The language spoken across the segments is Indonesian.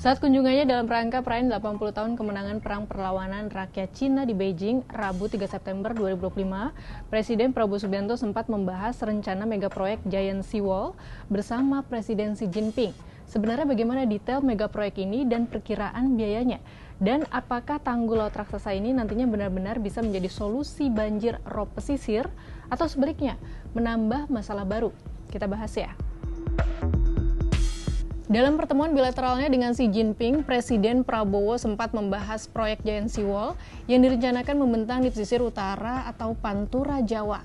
Saat kunjungannya dalam rangka perayaan 80 tahun kemenangan Perang Perlawanan Rakyat Cina di Beijing, Rabu 3 September 2025, Presiden Prabowo Subianto sempat membahas rencana megaproyek Giant Seawall bersama Presiden Xi Jinping. Sebenarnya bagaimana detail megaproyek ini dan perkiraan biayanya? Dan apakah tanggul laut raksasa ini nantinya benar-benar bisa menjadi solusi banjir rob pesisir atau sebaliknya menambah masalah baru? Kita bahas ya. Dalam pertemuan bilateralnya dengan Xi Jinping, Presiden Prabowo sempat membahas proyek Giant Seawall yang direncanakan membentang di pesisir utara atau Pantura Jawa.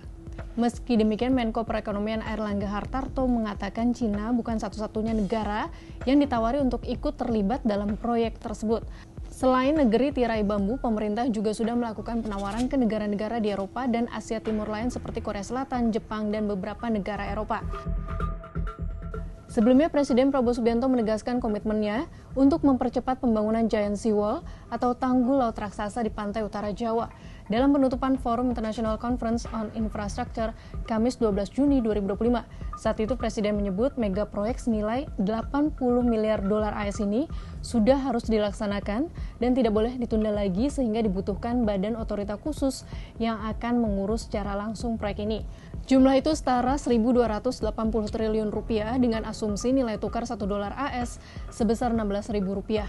Meski demikian, Menko Perekonomian Airlangga Hartarto mengatakan Cina bukan satu-satunya negara yang ditawari untuk ikut terlibat dalam proyek tersebut. Selain negeri tirai bambu, pemerintah juga sudah melakukan penawaran ke negara-negara di Eropa dan Asia Timur lain seperti Korea Selatan, Jepang, dan beberapa negara Eropa. Sebelumnya, Presiden Prabowo Subianto menegaskan komitmennya untuk mempercepat pembangunan Giant Seawall atau tanggul laut raksasa di pantai utara Jawa. Dalam penutupan Forum International Conference on Infrastructure Kamis 12 Juni 2025, saat itu Presiden menyebut mega proyek senilai 80 miliar dolar AS ini sudah harus dilaksanakan dan tidak boleh ditunda lagi sehingga dibutuhkan badan otorita khusus yang akan mengurus secara langsung proyek ini. Jumlah itu setara 1.280 triliun rupiah dengan asumsi nilai tukar 1 dolar AS sebesar Rp16.000.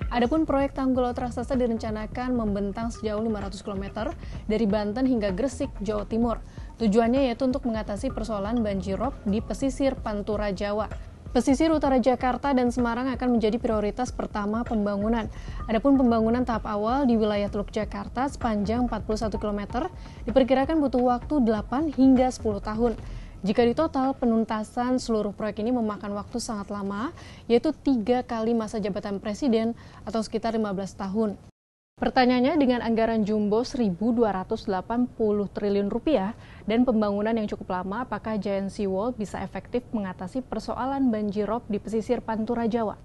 Adapun proyek tanggul laut raksasa direncanakan membentang sejauh 500 km dari Banten hingga Gresik, Jawa Timur. Tujuannya yaitu untuk mengatasi persoalan banjir rob di pesisir Pantura Jawa. Pesisir utara Jakarta dan Semarang akan menjadi prioritas pertama pembangunan. Adapun pembangunan tahap awal di wilayah Teluk Jakarta sepanjang 41 km diperkirakan butuh waktu 8 hingga 10 tahun. Jika ditotal, penuntasan seluruh proyek ini memakan waktu sangat lama, yaitu 3 kali masa jabatan presiden atau sekitar 15 tahun. Pertanyaannya, dengan anggaran jumbo 1.280 triliun rupiah dan pembangunan yang cukup lama, apakah Giant Seawall bisa efektif mengatasi persoalan banjir rob di pesisir Pantura Jawa?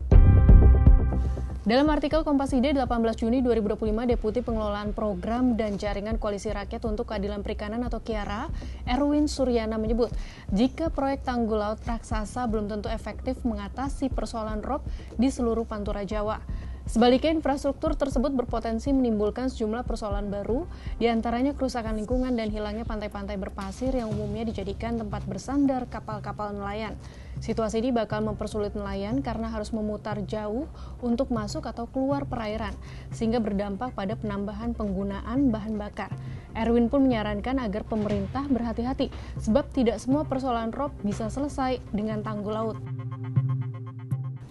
Dalam artikel Kompas.id 18 Juni 2025, Deputi Pengelolaan Program dan Jaringan Koalisi Rakyat untuk Keadilan Perikanan atau KIARA, Erwin Suryana menyebut, jika proyek tanggul laut raksasa belum tentu efektif mengatasi persoalan rob di seluruh Pantura Jawa. Sebaliknya, infrastruktur tersebut berpotensi menimbulkan sejumlah persoalan baru, diantaranya kerusakan lingkungan dan hilangnya pantai-pantai berpasir yang umumnya dijadikan tempat bersandar kapal-kapal nelayan. Situasi ini bakal mempersulit nelayan karena harus memutar jauh untuk masuk atau keluar perairan, sehingga berdampak pada penambahan penggunaan bahan bakar. Erwin pun menyarankan agar pemerintah berhati-hati, sebab tidak semua persoalan rob bisa selesai dengan tanggul laut.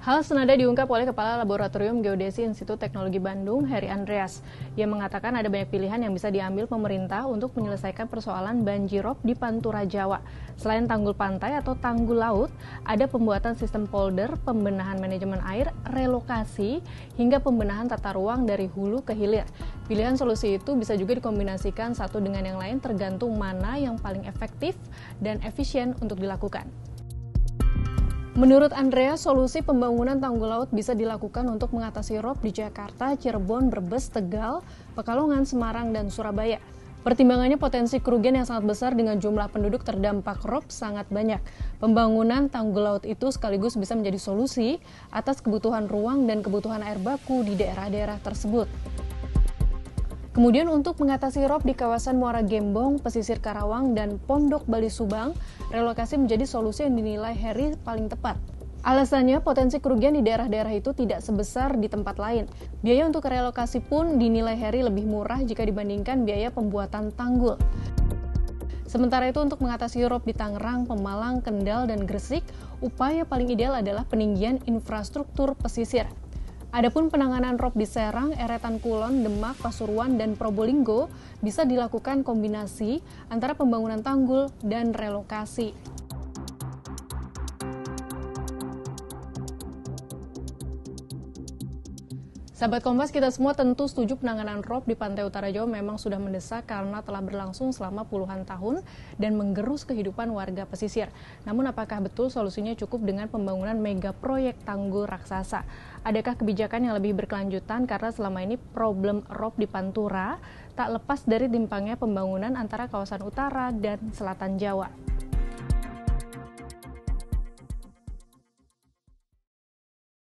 Hal senada diungkap oleh Kepala Laboratorium Geodesi Institut Teknologi Bandung, Heri Andreas. Ia mengatakan ada banyak pilihan yang bisa diambil pemerintah untuk menyelesaikan persoalan banjir rob di Pantura Jawa. Selain tanggul pantai atau tanggul laut, ada pembuatan sistem polder, pembenahan manajemen air, relokasi, hingga pembenahan tata ruang dari hulu ke hilir. Pilihan solusi itu bisa juga dikombinasikan satu dengan yang lain tergantung mana yang paling efektif dan efisien untuk dilakukan. Menurut Andreas, solusi pembangunan tanggul laut bisa dilakukan untuk mengatasi rob di Jakarta, Cirebon, Brebes, Tegal, Pekalongan, Semarang, dan Surabaya. Pertimbangannya potensi kerugian yang sangat besar dengan jumlah penduduk terdampak rob sangat banyak. Pembangunan tanggul laut itu sekaligus bisa menjadi solusi atas kebutuhan ruang dan kebutuhan air baku di daerah-daerah tersebut. Kemudian untuk mengatasi rob di kawasan Muara Gembong, Pesisir Karawang, dan Pondok Bali Subang, relokasi menjadi solusi yang dinilai Heri paling tepat. Alasannya, potensi kerugian di daerah-daerah itu tidak sebesar di tempat lain. Biaya untuk relokasi pun dinilai Heri lebih murah jika dibandingkan biaya pembuatan tanggul. Sementara itu, untuk mengatasi rob di Tangerang, Pemalang, Kendal, dan Gresik, upaya paling ideal adalah peninggian infrastruktur pesisir. Adapun penanganan rob di Serang, Eretan Kulon, Demak, Pasuruan, dan Probolinggo bisa dilakukan kombinasi antara pembangunan tanggul dan relokasi. Sahabat Kompas, kita semua tentu setuju penanganan rob di pantai utara Jawa memang sudah mendesak karena telah berlangsung selama puluhan tahun dan menggerus kehidupan warga pesisir. Namun apakah betul solusinya cukup dengan pembangunan mega proyek tanggul raksasa? Adakah kebijakan yang lebih berkelanjutan karena selama ini problem rob di Pantura tak lepas dari timpangnya pembangunan antara kawasan utara dan selatan Jawa?